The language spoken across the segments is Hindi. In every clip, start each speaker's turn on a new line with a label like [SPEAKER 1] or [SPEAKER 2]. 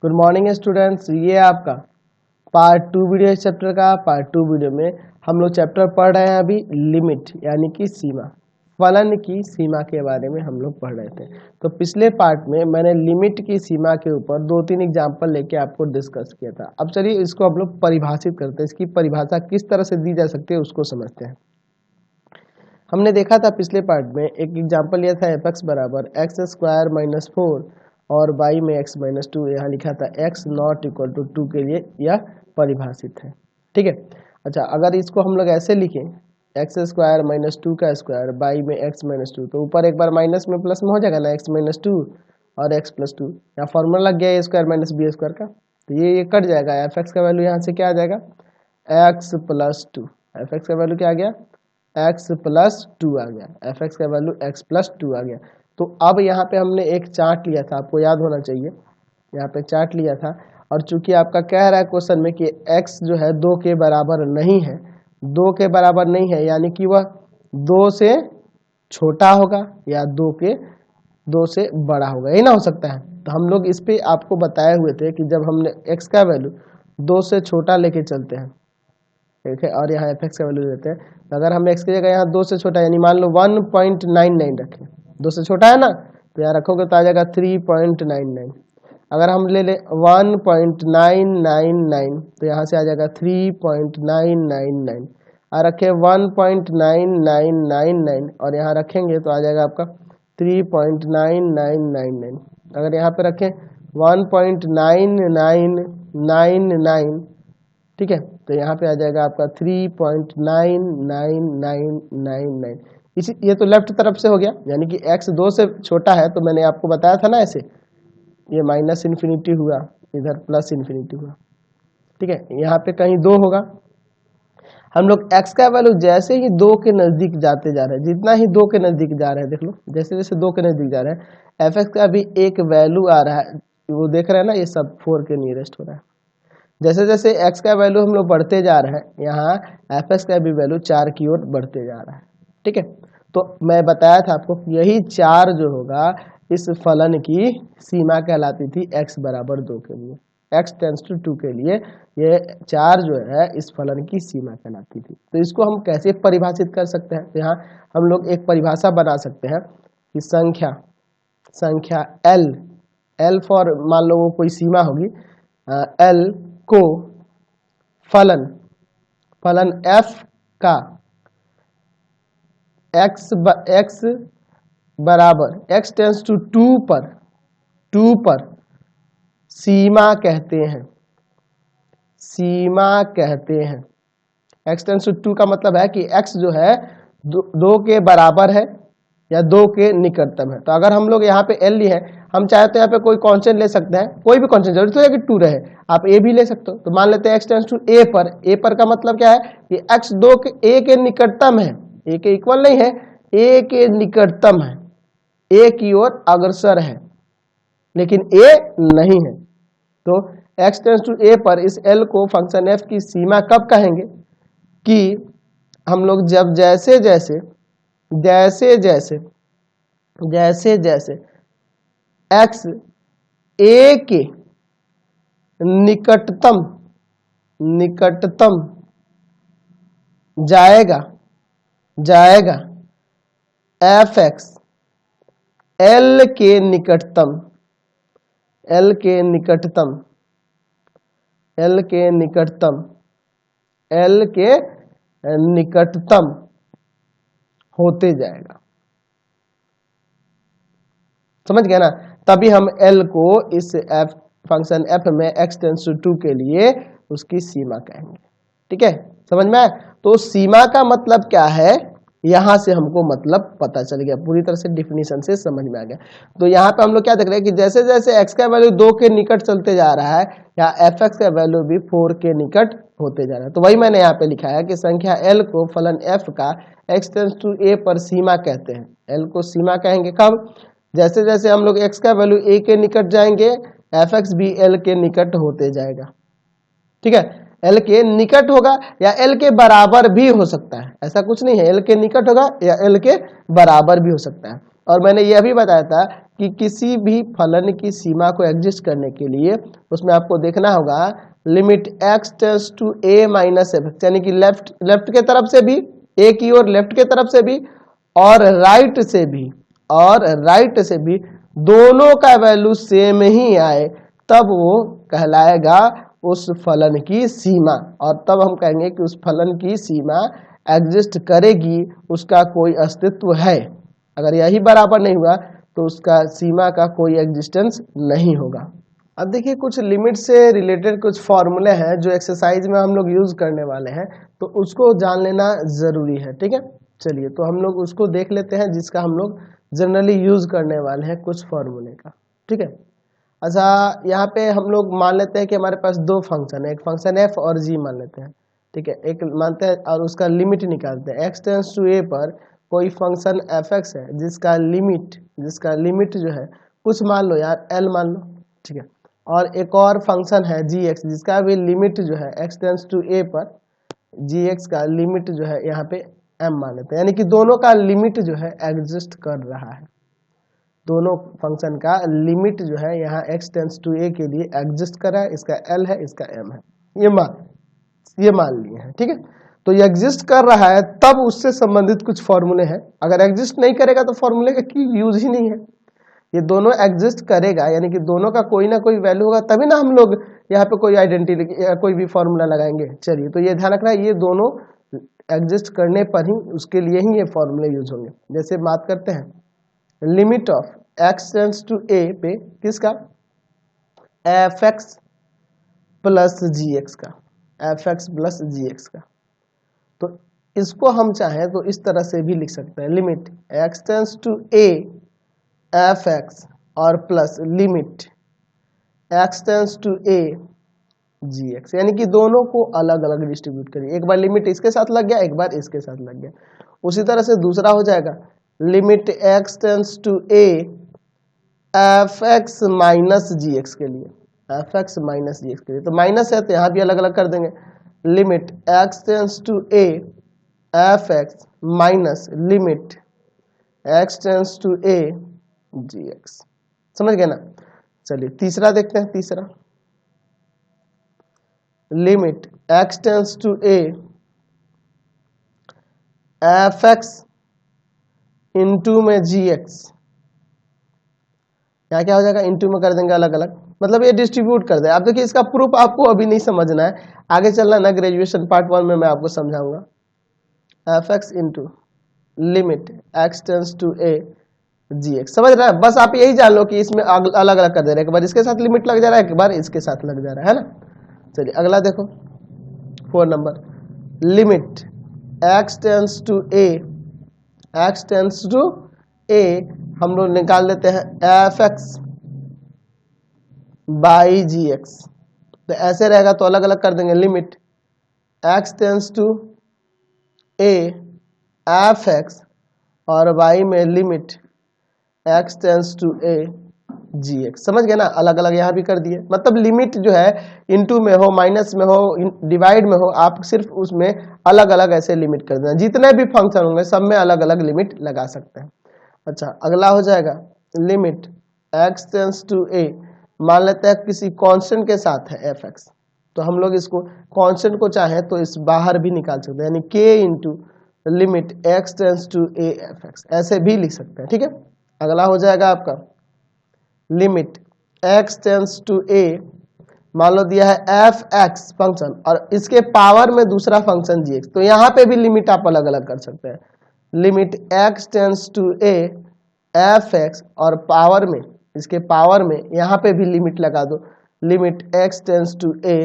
[SPEAKER 1] गुड मॉर्निंग स्टूडेंट्स, ये आपका पार्ट 2 वीडियो इस चैप्टर का। पार्ट 2 वीडियो में हम लोग चैप्टर पढ़ रहे हैं अभी लिमिट यानी कि सीमा, फलन की सीमा के बारे में हम लोग पढ़ रहे थे। तो पिछले पार्ट में मैंने लिमिट की सीमा के ऊपर 2-3 एग्जाम्पल लेके आपको डिस्कस किया था। अब चलिए इसको हम लोग परिभाषित करते हैं, इसकी परिभाषा किस तरह से दी जा सकती है उसको समझते हैं। हमने देखा था पिछले पार्ट में एक एग्जाम्पल लिया था एफ एक्स बराबर x² - 4 और y में x - 2, यहाँ लिखा था x नॉट इक्वल टू 2 के लिए यह परिभाषित है। ठीक है, अच्छा अगर इसको हम लोग ऐसे लिखें x² - 2 का स्क्वायर y में x - 2, तो ऊपर एक बार माइनस में प्लस में हो जाएगा ना, x - 2 और x + 2। यहाँ फॉर्मूला लग गया a² - b² का, तो ये कट जाएगा। एफ एक्स का वैल्यू यहाँ से क्या आ जाएगा x + 2। एफ एक्स का वैल्यू क्या आ गया x + 2 आ गया। एफ एक्स का वैल्यू x + 2 आ गया। तो अब यहाँ पे हमने एक चार्ट लिया था, आपको याद होना चाहिए, यहाँ पे चार्ट लिया था। और चूंकि आपका कह रहा है क्वेश्चन में कि x जो है 2 के बराबर नहीं है, 2 के बराबर नहीं है यानी कि वह 2 से छोटा होगा या 2 से बड़ा होगा, यही ना हो सकता है। तो हम लोग इस पे आपको बताए हुए थे कि जब हमने x का वैल्यू 2 से छोटा लेके चलते हैं, ठीक है, और यहाँ एफ एक्स का वैल्यू देते हैं, तो अगर हम x की जगह यहाँ 2 से छोटा यानी मान लो 1.99 रखें, 2 से छोटा है ना, तो यहाँ रखोगे तो आ जाएगा 3.99। अगर हम ले ले 1.999 तो यहाँ से आ जाएगा 3.999, और रखें 1.9999 और यहाँ रखेंगे तो आ जाएगा आपका 3.9999। अगर यहाँ पे रखें 1.9999, ठीक है, तो यहाँ पे आ जाएगा आपका 3.99999। इसी ये तो लेफ्ट तरफ से हो गया, यानी कि x 2 से छोटा है, तो मैंने आपको बताया था ना ऐसे, ये -∞ हुआ, इधर +∞ हुआ। ठीक है, यहाँ पे कहीं 2 होगा। हम लोग x का वैल्यू जैसे ही 2 के नजदीक जाते जा रहे हैं, जितना ही 2 के नजदीक जा रहे हैं, देख लो जैसे जैसे 2 के नजदीक जा रहे हैं, एफ एक्स का भी एक वैल्यू आ रहा है, वो देख रहे हैं ना, ये सब 4 के नियरेस्ट हो रहा है। जैसे जैसे x का वैल्यू हम लोग बढ़ते जा रहे हैं, यहाँ एफ एक्स का भी वैल्यू 4 की ओर बढ़ते जा रहा है। ठीक है, तो मैं बताया था आपको यही 4 जो होगा इस फलन की सीमा कहलाती थी x बराबर 2 के लिए, x टेंड्स टू 2 के लिए ये 4 जो है इस फलन की सीमा कहलाती थी। तो इसको हम कैसे परिभाषित कर सकते हैं, तो यहाँ हम लोग एक परिभाषा बना सकते हैं कि संख्या L फॉर मान लो वो कोई सीमा होगी, L को फलन f का x बराबर x टेंड्स टू 2 पर सीमा कहते हैं। x टेंड्स टू 2 का मतलब है कि x जो है 2 के बराबर है या 2 के निकटतम है। तो अगर हम लोग यहाँ पे L लिए हैं, हम चाहे तो यहाँ पे कोई कांस्टेंट ले सकते हैं, कोई भी कांस्टेंट, जरूरी तो है कि 2 रहे, आप a भी ले सकते हो। तो मान लेते हैं x टेंड्स टू a पर, a पर का मतलब क्या है कि x a के निकटतम है, a के इक्वल नहीं है, a के निकटतम है, a की ओर अग्रसर है, लेकिन a नहीं है। तो x टेंड्स टू a पर इस L को फंक्शन f की सीमा कब कहेंगे कि हम लोग जब जैसे जैसे x a के निकटतम जाएगा एफ एक्स L के निकटतम होते जाएगा। समझ गया ना, तभी हम L को इस फंक्शन f में x टेंड्स टू 2 के लिए उसकी सीमा कहेंगे। ठीक है, समझ में आया? तो सीमा का मतलब क्या है, यहां से हमको मतलब पता चल गया, पूरी तरह से डिफिनीशन से समझ में आ गया। तो यहाँ पे हम लोग क्या देख रहे हैं कि जैसे जैसे x का वैल्यू 2 के निकट चलते जा रहा है, या एफ एक्स का वैल्यू भी 4 के निकट होते जा रहा है। तो वही मैंने यहाँ पे लिखा है कि संख्या L को फलन f का x टेंड्स टू a पर सीमा कहते हैं। L को सीमा कहेंगे कब, जैसे जैसे हम लोग x का वैल्यू a के निकट जाएंगे, एफ एक्स भी L के निकट होते जाएगा। ठीक है, L के निकट होगा या L के बराबर भी हो सकता है, ऐसा कुछ नहीं है, L के निकट होगा या L के बराबर भी हो सकता है। और मैंने यह भी बताया था कि किसी भी फलन की सीमा को एग्जिस्ट करने के लिए उसमें आपको देखना होगा limit x tends to a minus F, यानी कि लेफ्ट के तरफ से भी, a की ओर लेफ्ट के तरफ से भी और राइट से भी दोनों का वैल्यू सेम ही आए, तब वो कहलाएगा उस फलन की सीमा, और तब हम कहेंगे कि उस फलन की सीमा एग्जिस्ट करेगी, उसका कोई अस्तित्व है। अगर यही बराबर नहीं हुआ तो उसका सीमा का कोई एग्जिस्टेंस नहीं होगा। अब देखिए कुछ लिमिट से रिलेटेड कुछ फॉर्मूले हैं जो एक्सरसाइज में हम लोग यूज करने वाले हैं, तो उसको जान लेना जरूरी है। ठीक है, चलिए तो हम लोग उसको देख लेते हैं जिसका हम लोग जनरली यूज करने वाले हैं कुछ फॉर्मूले का। ठीक है, अच्छा यहाँ पे हम लोग मान लेते हैं कि हमारे पास दो फंक्शन है, एक फंक्शन एफ और जी मान लेते हैं। ठीक है, एक मानते हैं और उसका लिमिट निकालते हैं। एक्स टेंस टू ए पर कोई फंक्शन एफ एक्स है जिसका लिमिट जो है कुछ मान लो यार एल मान लो। ठीक है, और एक और फंक्शन है जी एक्स जिसका भी लिमिट जो है एक्स टेंस टू ए पर जी एक्स का लिमिट जो है यहाँ पे एम मान लेते हैं, यानी कि दोनों का लिमिट जो है एग्जिस्ट कर रहा है। दोनों फंक्शन का लिमिट जो है यहाँ x टेंस टू a के लिए एग्जिस्ट कर रहा है, इसका l है इसका m है, ये मान लिए हैं। ठीक है, तो ये एग्जिस्ट कर रहा है तब उससे संबंधित कुछ फॉर्मूले हैं। अगर एग्जिस्ट नहीं करेगा तो फॉर्मूले का की यूज ही नहीं है। ये दोनों एग्जिस्ट करेगा यानी कि दोनों का कोई ना कोई वैल्यू होगा, तभी ना हम लोग यहाँ पे कोई आइडेंटिटी या कोई भी फॉर्मूला लगाएंगे। चलिए तो ये ध्यान रखना है, ये दोनों एग्जिस्ट करने पर ही उसके लिए ही ये फॉर्मूले यूज होंगे। जैसे बात करते हैं limit of x tends to a पे किसका F X plus G X का, तो इसको हम चाहें तो इस तरह से भी लिख सकते हैं, limit x tends to a F X और plus limit x tends to a G X, यानी कि दोनों को अलग अलग डिस्ट्रीब्यूट करिए। एक बार लिमिट इसके साथ लग गया, एक बार इसके साथ लग गया। उसी तरह से दूसरा हो जाएगा limit x tends to a F X minus G X के लिए, तो माइनस है तो यहाँ भी अलग अलग कर देंगे। Limit x tends to a F X minus limit x tends to a G X, समझ गए ना। चलिए तीसरा देखते हैं, तीसरा limit x tends to a F X into में जी एक्स, क्या हो जाएगा इंटू में कर देंगे अलग अलग, मतलब ये डिस्ट्रीब्यूट कर दे। आप देखिए इसका प्रूफ आपको अभी नहीं समझना है, आगे चलना ना ग्रेजुएशन पार्ट 1 में मैं आपको समझाऊंगा। F X into limit X tends to A G X, समझ रहा है। बस आप यही जान लो कि इसमें अलग अलग कर दे रहे हैं, एक बार इसके साथ लिमिट लग जा रहा है, एक बार इसके साथ लग जा रहा है ना। चलिए अगला देखो 4 number, limit X tends to A हम लोग निकाल लेते हैं F X by G X, तो ऐसे रहेगा तो अलग अलग कर देंगे। Limit X tends to A F X और बाई में limit X tends to A G X, समझ गए ना। अलग अलग यहाँ भी कर दिए, मतलब लिमिट जो है इनटू में हो, माइनस में हो, डिवाइड में हो, आप सिर्फ उसमें अलग अलग ऐसे लिमिट कर देना। जितने भी फंक्शन होंगे सब में अलग अलग लिमिट लगा सकते हैं। अच्छा अगला हो जाएगा limit x tends to a, मान लेते हैं किसी कांस्टेंट के साथ है एफ एक्स, तो हम लोग इसको कांस्टेंट को चाहे तो इस बाहर भी निकाल सकते हैं, यानी k into limit x tends to a F X, ऐसे भी लिख सकते हैं। ठीक है, अगला हो जाएगा आपका limit x tends to a, मान लो दिया है एफ एक्स फंक्शन और इसके पावर में दूसरा फंक्शन जी एक्स, तो यहाँ पे भी लिमिट आप अलग अलग कर सकते हैं। Limit x tends to a F X और पावर में, इसके पावर में यहाँ पे भी लिमिट लगा दो, limit x tends to a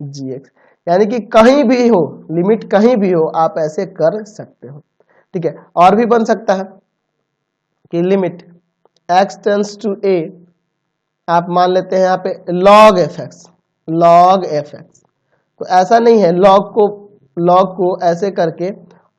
[SPEAKER 1] G X, यानी कि कहीं भी हो लिमिट, कहीं भी हो आप ऐसे कर सकते हो। ठीक है, और भी बन सकता है कि limit x tends to a आप मान लेते हैं यहाँ पे log एफ एक्स, तो ऐसा नहीं है, log को ऐसे करके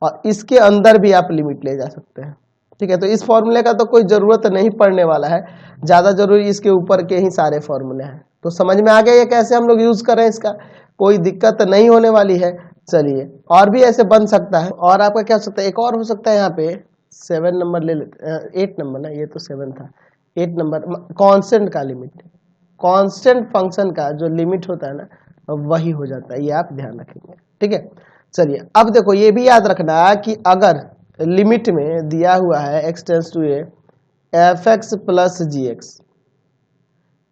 [SPEAKER 1] और इसके अंदर भी आप लिमिट ले जा सकते हैं। ठीक है, तो इस फॉर्मूले का तो कोई जरूरत नहीं पड़ने वाला है, ज्यादा जरूरी इसके ऊपर के ही सारे फॉर्मूले हैं। तो समझ में आ गया ये कैसे हम लोग यूज कर रहे हैं, इसका कोई दिक्कत नहीं होने वाली है। चलिए और भी ऐसे बन सकता है, और आपका क्या हो सकता है, एक और हो सकता है यहाँ पे 7 नंबर ले लेते, 8 नंबर ना, ये तो 7 था, 8 नंबर कांस्टेंट का लिमिट, कांस्टेंट फंक्शन का जो लिमिट होता है ना वही हो जाता है, ये आप ध्यान रखेंगे। ठीक है, चलिए अब देखो ये भी याद रखना कि अगर लिमिट में दिया हुआ है x tends to A F X plus G X,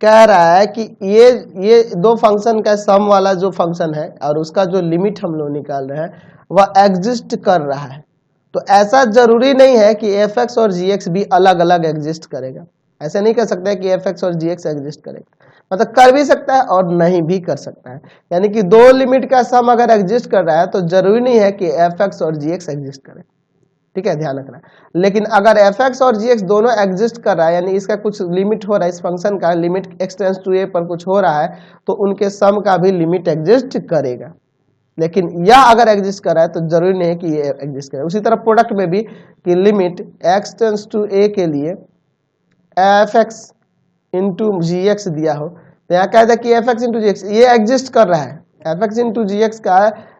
[SPEAKER 1] कह रहा है कि ये दो फंक्शन का सम वाला जो फंक्शन है और उसका जो लिमिट हम लोग निकाल रहे हैं वह एग्जिस्ट कर रहा है, तो ऐसा जरूरी नहीं है कि एफ एक्स और जी एक्स भी अलग अलग एग्जिस्ट करेगा। ऐसे नहीं कह सकते कि एफ एक्स और जी एक्स एग्जिस्ट करेगा, मतलब कर भी सकता है और नहीं भी कर सकता है। यानी कि दो लिमिट का सम अगर एग्जिस्ट कर रहा है तो जरूरी नहीं है कि एफ एक्स और जी एक्स एग्जिस्ट करे। ठीक है, ध्यान रखना। लेकिन अगर एफ एक्स और जी एक्स दोनों एग्जिस्ट कर रहा है, यानी इसका कुछ लिमिट हो रहा है, इस फंक्शन का लिमिट एक्स टेंस टू ए पर कुछ हो रहा है, तो उनके सम का भी लिमिट एग्जिस्ट करेगा। लेकिन यह अगर एग्जिस्ट कर रहा है तो जरूरी नहीं है कि ये एग्जिस्ट करे। उसी तरह प्रोडक्ट में भी कि लिमिट एक्स टेंस टू ए के लिए एफ एक्स इंटू जी एक्स दिया हो, तो यहाँ कहता है कि एफ एक्स इंटू जी एक्स ये एग्जिस्ट कर रहा है, एफ एक्स इंटू जी एक्स का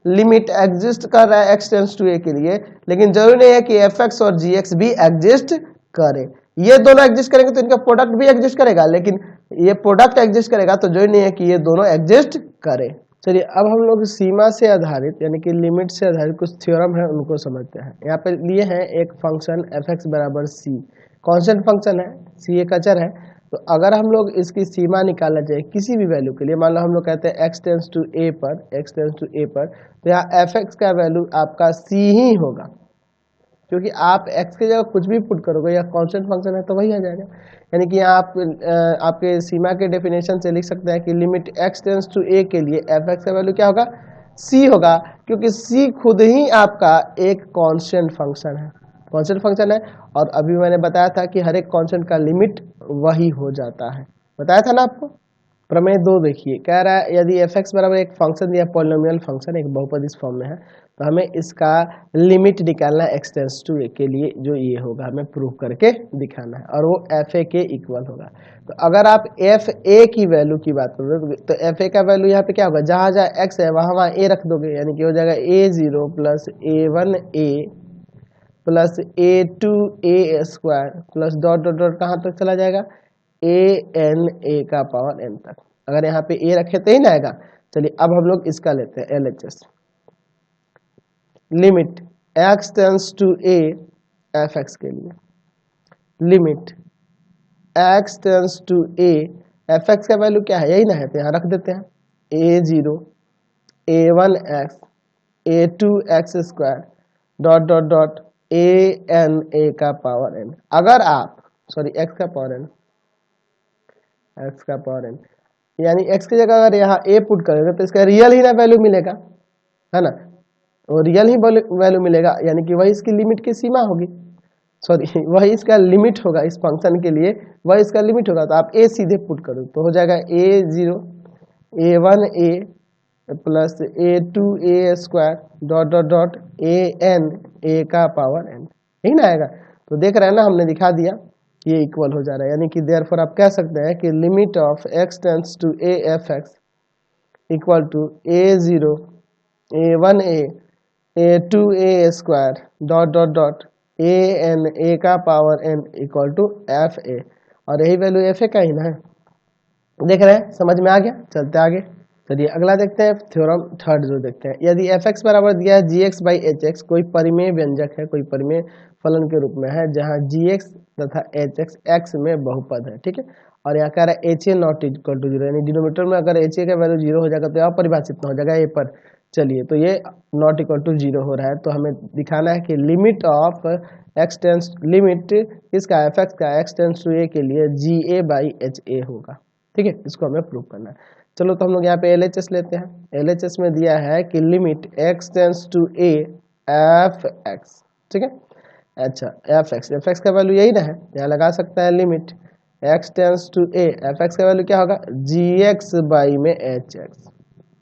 [SPEAKER 1] लिमिट एग्जिस्ट कर रहा है एक्स टेंस टू ए के लिए, लेकिन जरूरी नहीं है कि एफ एक्स और जी एक्स भी एग्जिस्ट करे। ये दोनों एग्जिस्ट करेंगे तो इनका प्रोडक्ट भी एग्जिस्ट करेगा, लेकिन ये प्रोडक्ट एग्जिस्ट करेगा तो जरूरी नहीं है कि ये दोनों एग्जिस्ट करे। चलिए अब हम लोग सीमा से आधारित यानी कि लिमिट से आधारित कुछ थ्योरम है उनको समझते हैं। यहाँ पे लिए हैं एक फंक्शन एफ एक्स बराबर सी, कॉन्स्टेंट फंक्शन है, सी एक अचर है। तो अगर हम लोग इसकी सीमा निकालना चाहिए किसी भी वैल्यू के लिए, मान लो हम लोग कहते हैं एक्स टेंस टू ए पर, एक्स टेंस टू ए पर, तो यहाँ एफ एक्स का वैल्यू आपका सी ही होगा, क्योंकि आप एक्स की जगह कुछ भी पुट करोगे या कांस्टेंट फंक्शन है तो वही आ जाएगा। यानी कि यहाँ आप आपके सीमा के डेफिनेशन से लिख सकते हैं कि लिमिट एक्स टेंस टू ए के लिए एफ एक्स का वैल्यू क्या होगा, सी होगा, क्योंकि सी खुद ही आपका एक कांस्टेंट फंक्शन है, कांस्टेंट फंक्शन है। और अभी मैंने बताया था कि हर एक कांस्टेंट का लिमिट वही हो जाता है, बताया था ना आपको। प्रमेय 2 देखिए, कह रहा है यदि एफ एक्स बराबर एक फंक्शन या पॉलिनोमियल फंक्शन एक बहुपद इस फॉर्म में है तो हमें इसका लिमिट निकालना है एक्स टेंस टू ए के लिए, जो ये होगा हमें प्रूव करके दिखाना है, और वो एफ ए के इक्वल होगा। तो अगर आप एफ ए की वैल्यू की बात करोगे तो एफ ए का वैल्यू यहाँ पे क्या होगा, जहाँ जहाँ एक्स है वहाँ वहाँ ए रख दोगे, यानी कि हो जाएगा A zero plus A one A plus A two A square plus dot dot dot कहाँ तक चला जाएगा, ए एन ए का पावर एन तक। अगर यहाँ पे ए रखे तो ही ना आएगा। चलिए अब हम लोग इसका लेते हैं L H S, limit X tends to A F X के लिए, limit X tends to A F X का वैल्यू क्या है, यही ना है, तो यहाँ रख देते हैं A zero A one X A two X square dot dot dot A N A का पावर एन। अगर आप एक्स का पावर एन, एक्स का पावर एन, यानी एक्स की जगह अगर यहाँ ए पुट करेंगे तो इसका रियल ही ना वैल्यू मिलेगा, है ना, वो रियल ही वैल्यू मिलेगा, यानी कि वही इसकी लिमिट की सीमा होगी, वही इसका लिमिट होगा इस फंक्शन के लिए, वही इसका लिमिट होगा। तो आप ए सीधे पुट करो तो हो जाएगा A zero A one A plus A two A square dot dot dot A N A का पावर एन, यही ना आएगा। तो देख रहे हैं ना, हमने दिखा दिया ये इक्वल हो जा रहा है, यानी कि देयरफॉर आप कह सकते हैं कि limit of X tends to A F X equal to A zero A one A two A square dot dot dot A N A का power N equal to F A, और यही वैल्यू एफ ए का ही ना है। देख रहे हैं, समझ में आ गया। चलते आगे, चलिए अगला देखते हैं थ्योरम थर्ड जो देखते हैं। यदि एफ एक्स बराबर दिया है जी एक्स बाई एच एक्स, कोई परिमेय व्यंजक है, कोई परिमेय फलन के रूप में है जहाँ जी एक्स तथा एच एक्स एक्स में बहुपद है, ठीक है। और यहाँ कह रहा है H A not equal to zero, यानी डिनोमिनेटर में अगर एच ए का वैल्यू जीरो हो जाएगा तो यहाँ परिभाषित ना हो जाएगा ए पर। चलिए तो ये नॉट इक्वल टू जीरो हो रहा है, तो हमें दिखाना है कि limit of X tense, limit इसका एफ एक्स का एक्स टेंस टू ए के लिए जी ए बाई एच ए होगा, ठीक है। इसको हमें प्रूव करना है। चलो तो हम लोग यहाँ पे एल एच एस लेते हैं। एल एच एस में दिया है कि limit X tends to A F X, ठीक है। अच्छा एफ एक्स का वैल्यू यही ना है, यहाँ लगा सकता है limit X tends to A F X का वैल्यू क्या होगा, जी एक्स बाई में एच एक्स,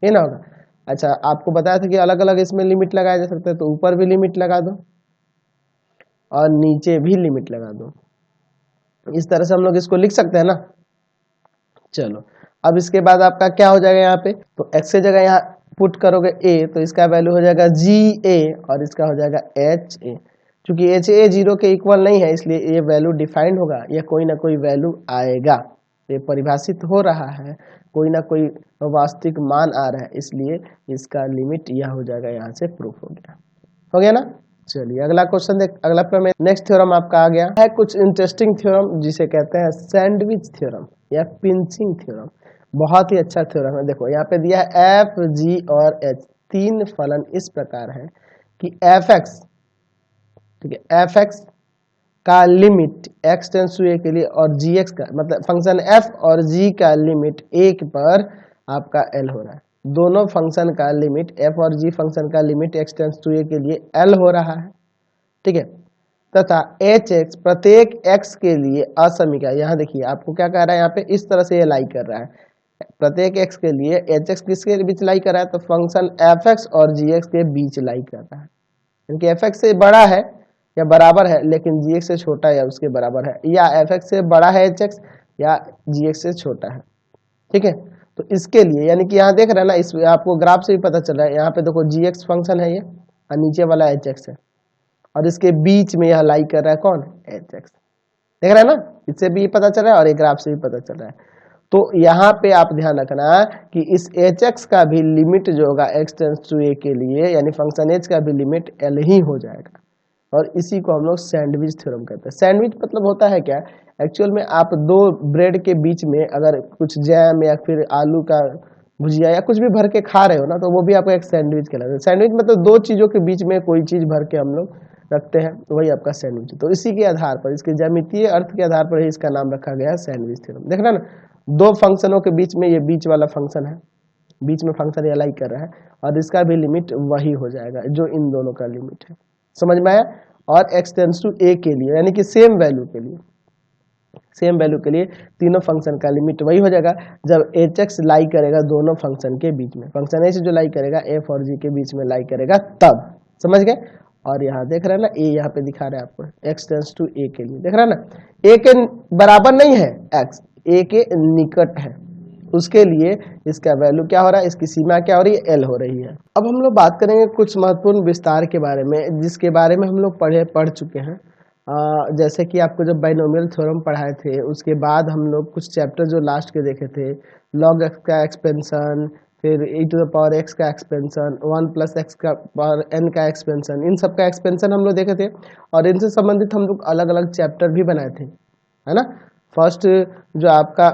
[SPEAKER 1] ये ना होगा। अच्छा आपको बताया था कि अलग अलग इसमें लिमिट लगाया जा सकता है, तो ऊपर भी लिमिट लगा दो और नीचे भी लिमिट लगा दो, इस तरह से हम लोग इसको लिख सकते हैं ना। चलो अब इसके बाद आपका क्या हो जाएगा, यहाँ पे तो x की जगह यहाँ पुट करोगे a, तो इसका वैल्यू हो जाएगा जी ए और इसका हो जाएगा एच ए। क्योंकि एच ए 0 के इक्वल नहीं है, इसलिए ये वैल्यू डिफाइंड होगा, यह कोई ना कोई वैल्यू आएगा, ये परिभाषित हो रहा है, कोई ना कोई वास्तविक मान आ रहा है, इसलिए इसका लिमिट यह हो जाएगा, यहाँ से प्रूफ हो गया ना। चलिए अगला क्वेश्चन देख, अगला प्रमेय नेक्स्ट थ्योरम आपका आ गया है, कुछ इंटरेस्टिंग थ्योरम जिसे कहते हैं सैंडविच थ्योरम या पिंचिंग थ्योरम। बहुत ही अच्छा थ्योरम है। देखो यहाँ पे दिया है एफ जी और एच, तीन फलन इस प्रकार है कि एफ एक्स, ठीक है, एफ एक्स का लिमिट एक्स टेंस टू ए के लिए और जी एक्स का मतलब फंक्शन एफ और जी का लिमिट एक पर आपका एल हो रहा है, दोनों फंक्शन का लिमिट एफ और जी फंक्शन का लिमिट एक्स टेंस टू ए के लिए एल हो रहा है, ठीक है, तथा एच एक्स प्रत्येक एक्स के लिए असमीका, यहाँ देखिए आपको क्या कह रहा है, यहाँ पे इस तरह से ये लाई कर रहा है, प्रत्येक एक्स के लिए एच एक्स किसके बीच लाई कर रहा है, तो फंक्शन एफ एक्स और जी एक्स के बीच लाई कर रहा है, क्योंकि एफ एक्स से बड़ा है या बराबर है लेकिन जी एक्स से छोटा है या उसके बराबर है, या एफ एक्स से बड़ा है एच एक्स या जी एक्स से छोटा है, ठीक है। तो इसके लिए यानी कि यहाँ देख रहे हैं ना, इस आपको ग्राफ से भी पता चल रहा है, यहाँ पे देखो जी एक्स फंक्शन है ये और नीचे वाला एच एक्स है और इसके बीच में यह लाई कर रहा है कौन, एच एक्स, देख रहे हैं ना, इससे भी पता चल रहा है और एक ग्राफ से भी पता चल रहा है। तो यहाँ पे आप ध्यान रखना कि इस एच एक्स का भी लिमिट जो होगा एक्स टेंस टू ए के लिए यानी फंक्शन एच का भी लिमिट एल ही हो जाएगा, और इसी को हम लोग सैंडविच थ्योरम कहते हैं। सैंडविच मतलब होता है क्या, एक्चुअल में आप दो ब्रेड के बीच में अगर कुछ जैम या फिर आलू का भुजिया या कुछ भी भर के खा रहे हो ना, तो वो भी आपका एक सैंडविच कहलाता है। सैंडविच मतलब दो चीजों के बीच में कोई चीज भर के हम लोग रखते हैं, तो वही आपका सैंडविच है। तो इसी के आधार पर, इसके ज्यामितीय अर्थ के आधार पर ही इसका नाम रखा गया है सैंडविच थ्योरम। देख रहे हैं ना, दो फंक्शनों के बीच में ये बीच वाला फंक्शन है, बीच में फंक्शन अलाई कर रहा है और इसका भी लिमिट वही हो जाएगा जो इन दोनों का लिमिट है, समझ में आया। और एक्स टेंस टू ए के लिए यानी कि सेम वैल्यू के लिए, सेम वैल्यू के लिए तीनों फंक्शन का लिमिट वही हो जाएगा जब एच एक्स लाई करेगा दोनों फंक्शन के बीच में, फंक्शन एच जो लाई करेगा एफ और जी के बीच में लाई करेगा तब, समझ गए। और यहाँ देख रहे हैं ना, ए यहाँ पे दिखा रहा है आपको एक्स टेंस टू ए के लिए, देख रहे हैं ना, ए के बराबर नहीं है एक्स, ए के निकट है, उसके लिए इसका वैल्यू क्या हो रहा है, इसकी सीमा क्या हो रही है, एल हो रही है। अब हम लोग बात करेंगे कुछ महत्वपूर्ण विस्तार के बारे में जिसके बारे में हम लोग पढ़ चुके हैं। जैसे कि आपको जब बाइनोमियल थ्योरम पढ़ाए थे उसके बाद हम लोग कुछ चैप्टर जो लास्ट के देखे थे, लॉग एक्स का एक्सपेंशन, फिर e to the power x का एक्सपेंशन, 1 प्लस एक्स का पावर n का एक्सपेंशन, इन सब का एक्सपेंशन हम लोग देखे थे और इनसे संबंधित हम लोग अलग अलग चैप्टर भी बनाए थे, है ना। फर्स्ट जो आपका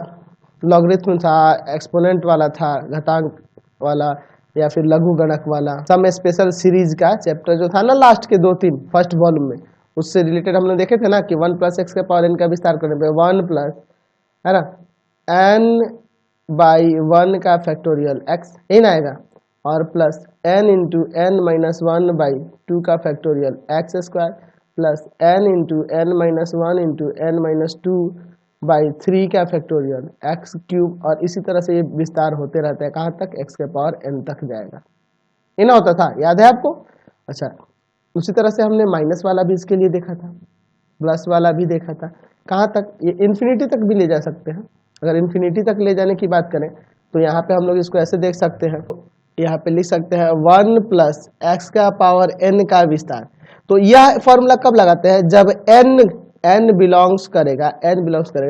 [SPEAKER 1] लॉगरिथम था, एक्सपोनेंट वाला था, घातांक वाला या फिर लघु गणक वाला, सम स्पेशल सीरीज का चैप्टर जो था ना लास्ट के 2-3 फर्स्ट वॉल्यूम में, उससे रिलेटेड हमने देखे थे ना कि 1 प्लस एक्स का पावर n का विस्तार करने पे 1 प्लस, है ना, n बाई 1 का फैक्टोरियल x इन आएगा और plus n into N minus 1 by 2 का factorial X square plus n into N minus 1 into N minus 2 by 3 का फैक्टोरियल एक्स क्यूब, और इसी तरह से ये विस्तार होते रहता है कहाँ तक, x के पावर n तक जाएगा। इना होता था, याद है आपको। अच्छा, उसी तरह से हमने माइनस वाला भी इसके लिए देखा था, प्लस वाला भी देखा था, कहाँ तक, ये इन्फिनिटी तक भी ले जा सकते हैं। अगर इन्फिनिटी तक ले जाने की बात करें तो यहाँ पे हम लोग इसको ऐसे देख सकते हैं, यहाँ पे लिख सकते हैं 1 प्लस एक्स का पावर n का विस्तार। तो यह फॉर्मूला कब लगाते हैं, जब n बिलोंग्स करेगा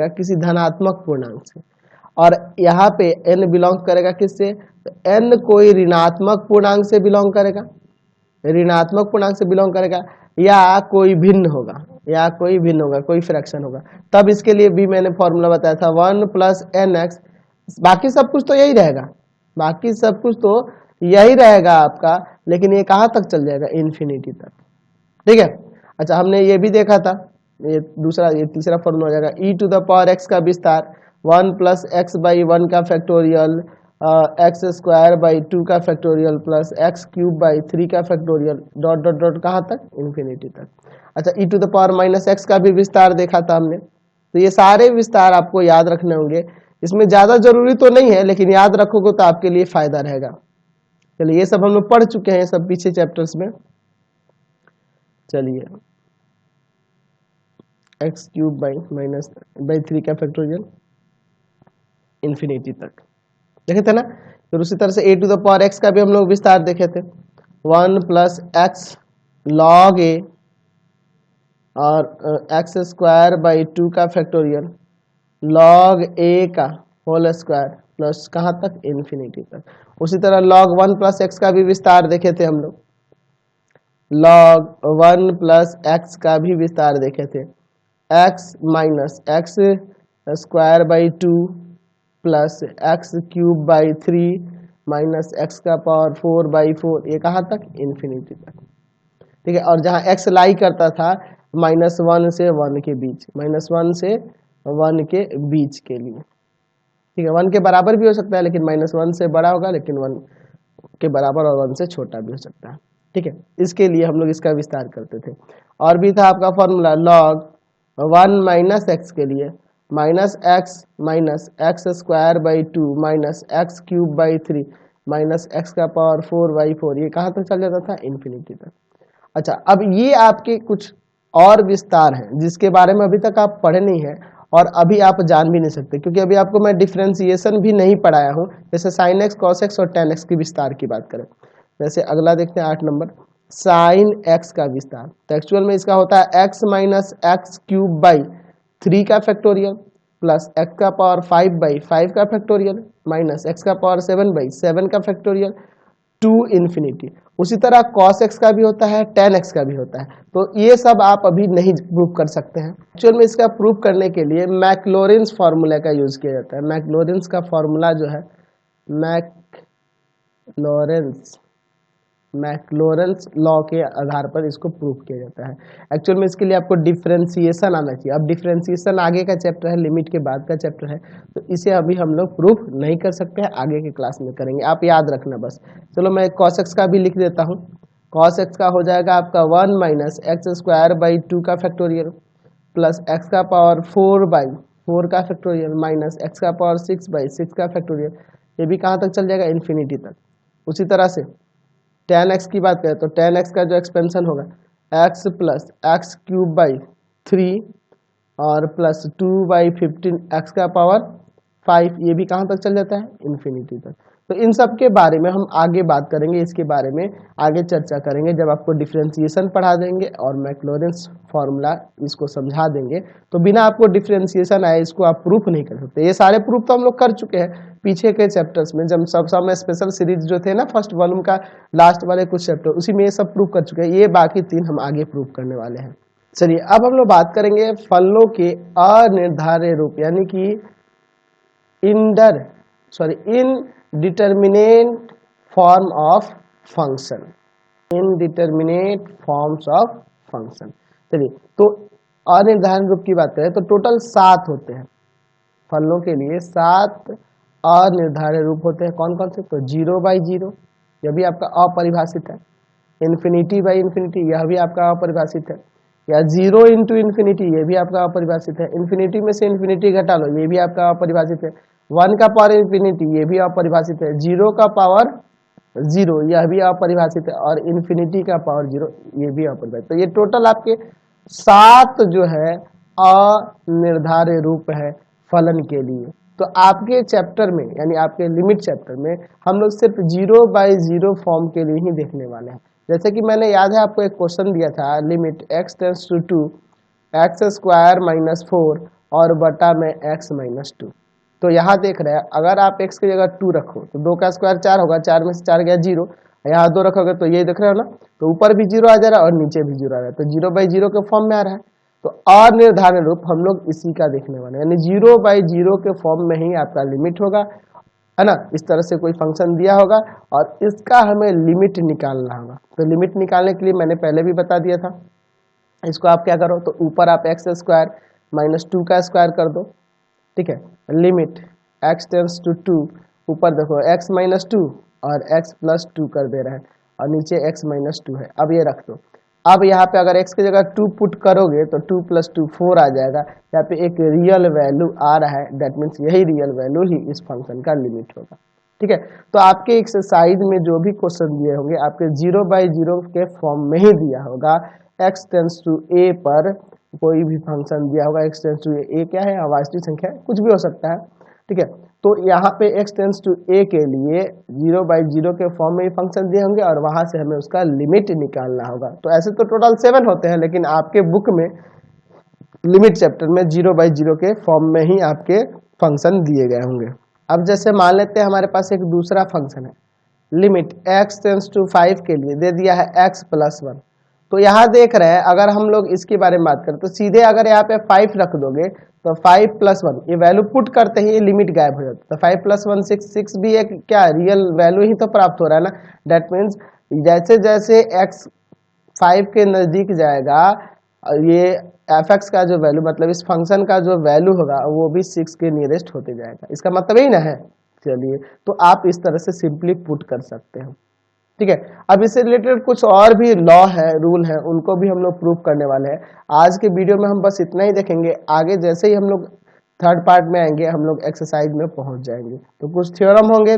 [SPEAKER 1] किसी धनात्मक पूर्णांक से, और यहाँ पे n बिलोंग्स करेगा किससे, तो n कोई ऋणात्मक पूर्णांक से बिलोंग करेगा, ऋणात्मक पूर्णांक से बिलोंग करेगा या कोई भिन्न होगा, कोई फ्रैक्शन होगा, तब इसके लिए भी मैंने फॉर्मूला बताया था 1 प्लस एन एक्स। बाकी सब कुछ तो यही रहेगा, आपका, लेकिन ये कहाँ तक चल जाएगा, इन्फिनिटी तक, ठीक है। अच्छा, हमने ये भी देखा था, ये तीसरा फॉर्मूला हो जाएगा e to the power x का विस्तार 1 प्लस एक्स बाई 1 का फैक्टोरियल एक्स स्क्वायर बाई 2 का factorial plus x cube by 3 का फैक्टोरियल डॉट डॉट डॉट कहाँ तक, इन्फिनिटी तक। अच्छा, e to the power minus X का भी विस्तार देखा था हमने। तो ये सारे विस्तार आपको याद रखने होंगे, इसमें ज्यादा जरूरी तो नहीं है लेकिन याद रखोगे तो आपके लिए फायदा रहेगा। चलिए, ये सब हम लोग पढ़ चुके हैं, सब पीछे चैप्टर्स में। चलिए, एक्स क्यूब बाई 3 का फैक्टोरियल इन्फिनिटी तक देखे थे ना। फिर उसी तरह से ए टू द पावर एक्स का भी हम लोग विस्तार देखे थे, 1 प्लस एक्स लॉग ए और एक्स स्क्वायर बाई 2 का फैक्टोरियल लॉग ए का होल स्क्वायर प्लस कहाँ तक, इन्फिनिटी तक। उसी तरह लॉग 1 प्लस एक्स का भी विस्तार देखे थे हम लोग, लॉग 1 प्लस एक्स का भी विस्तार देखे थे, x minus x square by 2 plus x cube by 3 minus X का पावर 4 बाई 4, ये कहाँ तक, इन्फिनिटी तक। ठीक है, और जहाँ एक्स लाई करता था -1 से 1 के बीच, -1 से 1 के बीच के लिए। ठीक है, 1 के बराबर भी हो सकता है लेकिन -1 से बड़ा होगा, लेकिन 1 के बराबर और 1 से छोटा भी हो सकता है। ठीक है, इसके लिए हम लोग इसका विस्तार करते थे। और भी था आपका फॉर्मूला log 1 माइनस एक्स के लिए minus x square by 2 minus x cube by 3 minus X का पावर 4 बाई 4, ये कहाँ तक चल जाता था, इन्फिनिटी तक। अच्छा, अब ये आपके कुछ और विस्तार हैं जिसके बारे में अभी तक आप पढ़े नहीं है और अभी आप जान भी नहीं सकते, क्योंकि अभी आपको मैं डिफ्रेंसिएशन भी नहीं पढ़ाया हूँ। जैसे साइन एक्स, कॉस एक्स और टेन एक्स की विस्तार की बात करें, जैसे अगला देखते हैं 8 नंबर, साइन एक्स का विस्तार। तो एक्चुअल में इसका होता है x minus x cube by 3 का फैक्टोरियल प्लस एक्स का पावर 5 बाई 5 का फैक्टोरियल माइनस एक्स का पावर 7 बाई 7 का फैक्टोरियल टू इन्फिनिटी। उसी तरह cos x का भी होता है, tan x का भी होता है। तो ये सब आप अभी नहीं प्रूव कर सकते हैं। एक्चुअल में इसका प्रूव करने के लिए मैक्लोरिन्स फार्मूला का यूज किया जाता है। मैक्लोरिन्स का फार्मूला जो है मैक्लोरेंस लॉ के आधार पर इसको प्रूव किया जाता है। एक्चुअल में इसके लिए आपको डिफ्रेंसिएशन आना चाहिए। अब डिफ्रेंसिएशन आगे का चैप्टर है, लिमिट के बाद का चैप्टर है, तो इसे अभी हम लोग प्रूव नहीं कर सकते हैं, आगे के क्लास में करेंगे, आप याद रखना बस। चलो मैं cos x का भी लिख देता हूँ। cos x का हो जाएगा आपका 1 माइनस एक्स स्क्वायर बाई 2 का फैक्टोरियल प्लस एक्स का पावर 4 बाई 4 का फैक्टोरियल माइनस एक्स का पावर 6 बाई 6 का फैक्टोरियल। ये भी कहाँ तक चल जाएगा, इन्फिनिटी तक। उसी तरह से tan x की बात करें तो tan x का जो एक्सपेंशन होगा x plus x cube by 3 और प्लस 2 बाई 15 एक्स का पावर 5, ये भी कहाँ तक चल जाता है, इन्फिनिटी तक। तो इन सब के बारे में हम आगे बात करेंगे, इसके बारे में आगे चर्चा करेंगे जब आपको डिफरेंशिएशन पढ़ा देंगे और मैक्लोरेंस फार्मूला इसको समझा देंगे। तो बिना आपको डिफरेंशिएशन आए इसको आप प्रूफ नहीं कर सकते। ये सारे प्रूफ तो हम लोग कर चुके हैं पीछे के चैप्टर्स में, जब सब में स्पेशल सीरीज जो थे ना फर्स्ट वॉल्यूम का लास्ट वाले कुछ चैप्टर, उसी में ये सब प्रूफ कर चुके हैं। ये बाकी 3 हम आगे प्रूफ करने वाले हैं। चलिए अब हम लोग बात करेंगे फलनों के अनिर्धारित रूप, यानी कि indeterminate form of function, indeterminate forms of function. चलिए तो अनिर्धारित रूप की बात करें तो टोटल 7 होते हैं फलनों के लिए, 7 अनिर्धारित रूप होते हैं। कौन कौन से, तो 0 बाई 0, यह भी आपका अपरिभाषित है। इन्फिनिटी बाई इन्फिनिटी, यह भी आपका अपरिभाषित है। या 0 इंटू इन्फिनिटी, ये भी आपका अपरिभाषित है। इन्फिनिटी में से इन्फिनिटी घटा लो, ये भी आपका अपरिभाषित है। 1 का पावर इन्फिनिटी, ये भी अपरिभाषित है। 0 का पावर 0, यह भी अपरिभाषित है। और इन्फिनिटी का पावर 0, ये भी अपरिभाषित। तो ये टोटल आपके 7 जो है अनिर्धारित रूप है फलन के लिए। तो आपके चैप्टर में, यानी आपके लिमिट चैप्टर में, हम लोग सिर्फ 0 बाई 0 फॉर्म के लिए ही देखने वाले हैं। जैसे कि मैंने, याद है आपको एक क्वेश्चन दिया था, limit x tends to 2 X square minus 4 और बटा में x माइनस 2। तो यहाँ देख रहे हैं, अगर आप x की जगह 2 रखो तो 2 का स्क्वायर 4 होगा, 4 में से 4 गया 0, यहाँ 2 रखोगे तो ये देख रहे हो ना, तो ऊपर भी 0 आ जा रहा है और नीचे भी 0 आ रहा है, तो 0 बाई 0 के फॉर्म में आ रहा है। तो अनिर्धारित रूप हम लोग इसी का देखने वाले हैं, यानी 0 बाई 0 के फॉर्म में ही आपका लिमिट होगा, है ना। इस तरह से कोई फंक्शन दिया होगा और इसका हमें लिमिट निकालना होगा। तो लिमिट निकालने के लिए मैंने पहले भी बता दिया था, इसको आप क्या करो, तो ऊपर आप एक्स स्क्वायर माइनस 2 का स्क्वायर कर दो। ठीक है, लिमिट x टेंड्स टू 2, ऊपर देखो x माइनस 2 और x प्लस 2 कर दे रहा है और नीचे x माइनस 2 है। अब ये रख दो। अब यहाँ पे अगर x की जगह 2 पुट करोगे तो 2 प्लस 2 4 आ जाएगा। यहाँ पे एक रियल वैल्यू आ रहा है, दैट मीन्स यही रियल वैल्यू ही इस फंक्शन का लिमिट होगा। ठीक है, तो आपके एक्सरसाइज में जो भी क्वेश्चन दिए होंगे आपके 0 बाई 0 के फॉर्म में ही दिया होगा। x टेंड्स टू a पर कोई भी फंक्शन दिया होगा, x टेंड्स टू a क्या है, अवास्तविक संख्या है, कुछ भी हो सकता है। ठीक है। तो यहाँ पे x टेंस टू a के लिए 0/0 के फॉर्म में फंक्शन दिए होंगे और वहां से हमें उसका लिमिट निकालना होगा। तो ऐसे तो टोटल 7 होते हैं, लेकिन आपके बुक में लिमिट चैप्टर में 0/0 के फॉर्म में ही आपके फंक्शन दिए गए होंगे। अब जैसे मान लेते हैं हमारे पास एक दूसरा फंक्शन है, लिमिट x टेंस टू 5 के लिए दे दिया है x+1। तो यहाँ देख रहे हैं, अगर हम लोग इसके बारे में बात करें तो सीधे अगर यहाँ पे 5 रख दोगे तो 5+1 ये वैल्यू पुट करते ही लिमिट गायब हो जाता है। तो 5+1 6 भी एक क्या रियल वैल्यू ही तो प्राप्त हो रहा है ना। डेट मीन्स जैसे जैसे x 5 के नजदीक जाएगा, ये f(x) का जो वैल्यू मतलब इस फंक्शन का जो वैल्यू होगा वो भी 6 के नियरेस्ट होते जाएगा। इसका मतलब यही ना है। चलिए, तो आप इस तरह से सिंपली पुट कर सकते हो, ठीक है। अब इससे रिलेटेड कुछ और भी लॉ है, रूल है, उनको भी हम लोग प्रूव करने वाले हैं। आज के वीडियो में हम बस इतना ही देखेंगे। आगे जैसे ही हम लोग थर्ड पार्ट में आएंगे हम लोग एक्सरसाइज में पहुंच जाएंगे। तो कुछ थ्योरम होंगे,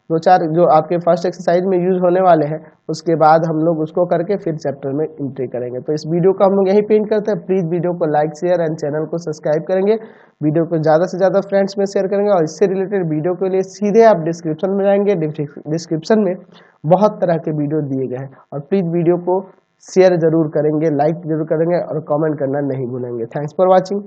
[SPEAKER 1] दो चार जो आपके फर्स्ट एक्सरसाइज में यूज होने वाले हैं, उसके बाद हम लोग उसको करके फिर चैप्टर में एंट्री करेंगे। तो इस वीडियो को हम लोग यही पेंट करते हैं। प्लीज वीडियो को लाइक शेयर एंड चैनल को सब्सक्राइब करेंगे, वीडियो को ज़्यादा से ज़्यादा फ्रेंड्स में शेयर करेंगे। और इससे रिलेटेड वीडियो के लिए सीधे आप डिस्क्रिप्शन में जाएंगे, डिस्क्रिप्शन में बहुत तरह के वीडियो दिए गए हैं। और प्लीज़ वीडियो को शेयर जरूर करेंगे, लाइक जरूर करेंगे और कमेंट करना नहीं भूलेंगे। Thanks for watching.